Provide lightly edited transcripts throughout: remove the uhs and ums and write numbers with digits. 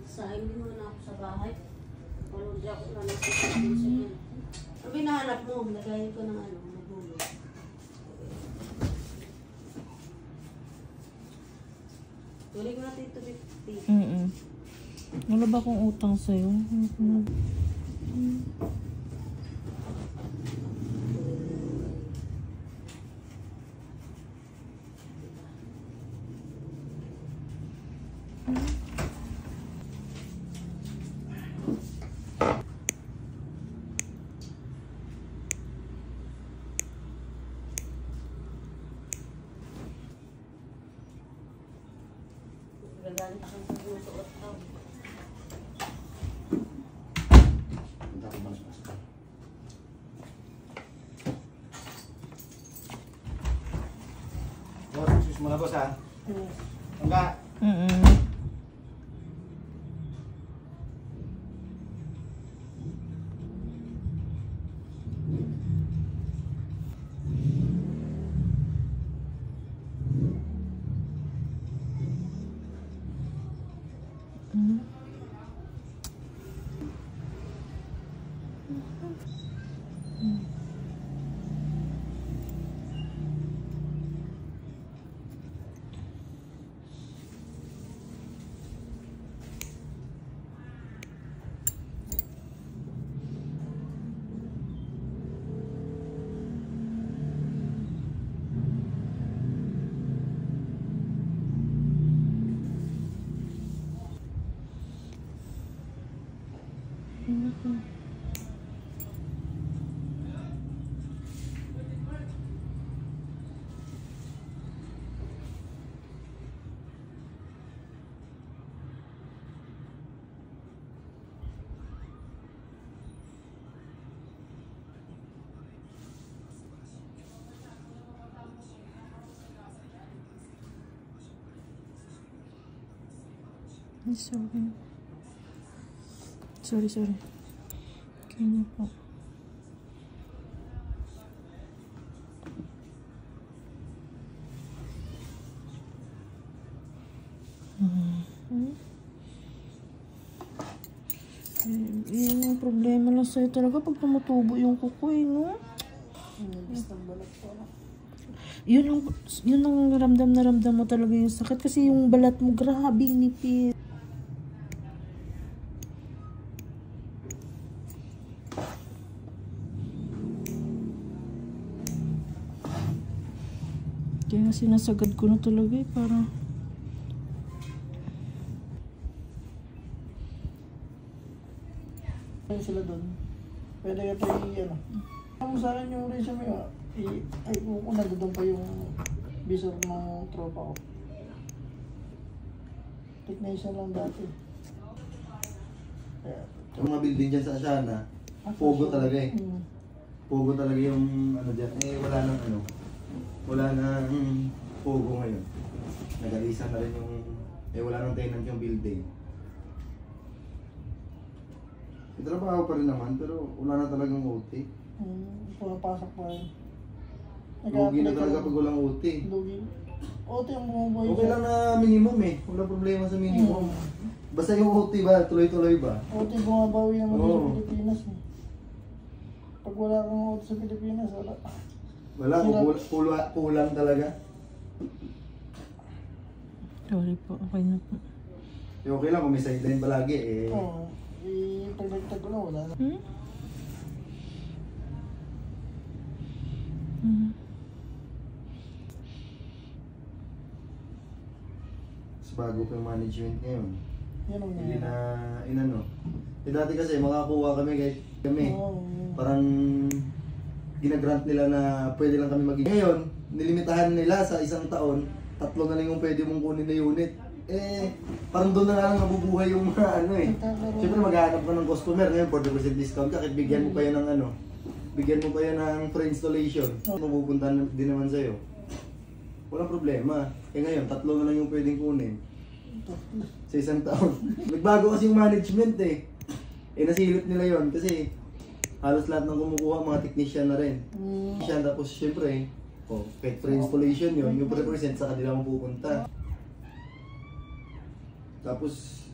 Sa hindi mo na ako sa bahay. Walang di ako lang nasisigil sa yan. Sabi nahanap mo, lagayin ko ng ano, magulo. Tuloy ko natin ito 50. Wala ba akong utang sa'yo? Gagalit akong susuot daw. Sus muna boss ha. Enggak. Sorry. Kaya po. Yan ang problema lang sa'yo talaga pag tumutubo yung kukoy, no? Yun ang ramdam na ramdam mo talaga yung sakit kasi yung balat mo grabe nipis. Kaya sinasagad ko na talaga eh, para sila doon. Pwede ka pa ano. Kung sa akin yung resume mo, ay kung nandun pa yung visor ng tropa ko. Technician lang dati. Yung mga building dyan sa Asiana, pogo talaga eh. Pogo talaga yung ano dyan. Eh wala nang ano. Wala nang pogo ngayon. Nagalisan na rin yung, wala nang tenant yung building. Trabaho pa rin naman, pero wala na talagang OT. Pumapasok pa rin. Lugi na talaga pag walang OT. Lugi. OT ang bumubuhay. Okay lang na minimum eh. Wala problema sa minimum. Basta yung OT ba, tuloy-tuloy ba? OT bumabawi naman sa Pilipinas eh. Pag wala kang OT sa Pilipinas, wala. Wala, kulang talaga. sorry po, okay na po. Okay lang kung may sideline palagi eh. Oo. Pag nagtag ko na, wala na. Mas bago pa yung management ngayon. Yan ang Hindi na, inano. Dati kasi makakuha kami kahit kami. Parang ginagrant nila na pwede lang kami maging. Ngayon, nilimitahan nila sa isang taon, 3 na lang yung pwede mong kunin na unit. Parang doon na lang nabubuhay yung mga ano eh. Siyempre maghahanap ka ng customer ngayon, 40% discount ka, kahit bigyan mo pa yan ng ano, bigyan mo pa yan ng free installation. Mapupunta din naman sa'yo. Walang problema. Ngayon, 3 na lang yung pwedeng kunin. Sa isang taon. Nagbago kasi yung management eh. Nasilip nila yon kasi halos lahat ng kumukuha, mga technician na rin. Technician, tapos siyempre, kahit free installation yun, yung 40% sa kanila mapupunta. Tapos,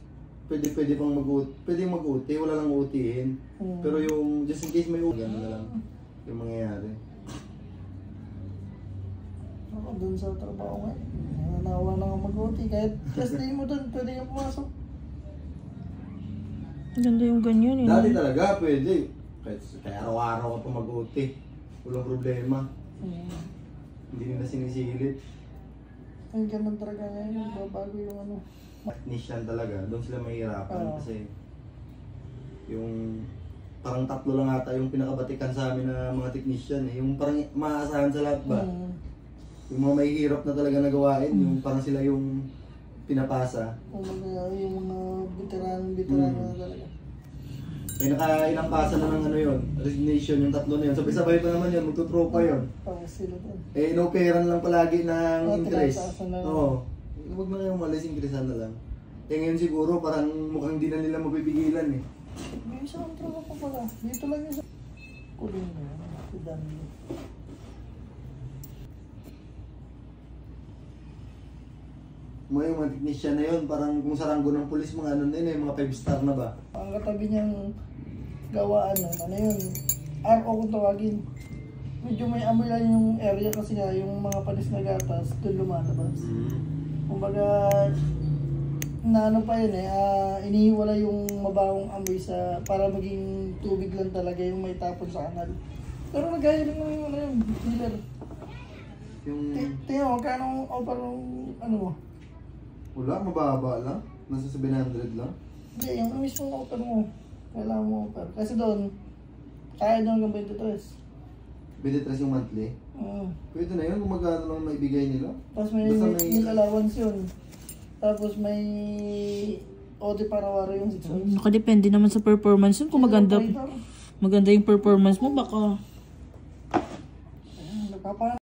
pwede pang mag-OT. Pwede mag-OT, wala lang OT-in. Pero yung, just in case may OT, gano'n na lang yung mangyayari. Ako dun sa trabaho ngayon, nanawa na ako mag-OT. Kahit just day mo dun, pwede ka pumasok. Ganda yung ganyan eh. Dati talaga, pwede. Kaya araw-araw ka pa mag-OT. Walang problema. Hindi nila sinisilip. Ang ganun talaga ngayon, babago yung ano. Technician talaga, doon sila mahihirapan kasi yung parang 3 lang ata yung pinakabatikan sa amin na mga technician eh. Yung parang maaasahan sa lahat ba? Yung mga mahihirap na talaga na gawain, yung parang sila yung pinapasa. Yung mga veteran na talaga. Eh nakailang pasa na ng ano yun, resignation yung 3 na yun. Sabay-sabay pa naman yun, magtutropa yun. Tapos sila doon. Eh inoperan lang palagi ng interest. tinataasan na lang. Oo. Huwag na kayong malis, ingresan na lang. Eh ngayon siguro parang mukhang di na nila mapipigilan eh. May isang trabaho ko pala. Dito lang yung sa... Kuling mo yan. Si Danilo. Mga technician na yun, parang kung saranggo ng pulis, mga ano na yun eh, mga 5-star na ba? Ang katabi niyang gawaan nun, ano yun, RO kung tawagin. Medyo may amoy lang yung area kasi nga yung mga panis na gatas doon lumalabas. Kumbaga, na ano pa yun inihiwala yung mabawang amoy sa, para maging tubig lang talaga yung may tapon sa kanal. Pero nagaya lang yung ano yun, dealer. Yung... Tingnan mo, kano offer ng ano mo? Wala, mababa lang. Nasa 700 lang. Hindi, yung mismo offer mo. Kailangan mo offer. Kasi doon, kaya doon hanggang 23. 23 yung monthly. Pwede na yun kung magkano lang maibigay nila. Tapos may meal allowance yun. Tapos may OT para waro yung 6 months. Nakadepende naman sa performance yun. Kung maganda yung performance mo, baka Nagpapa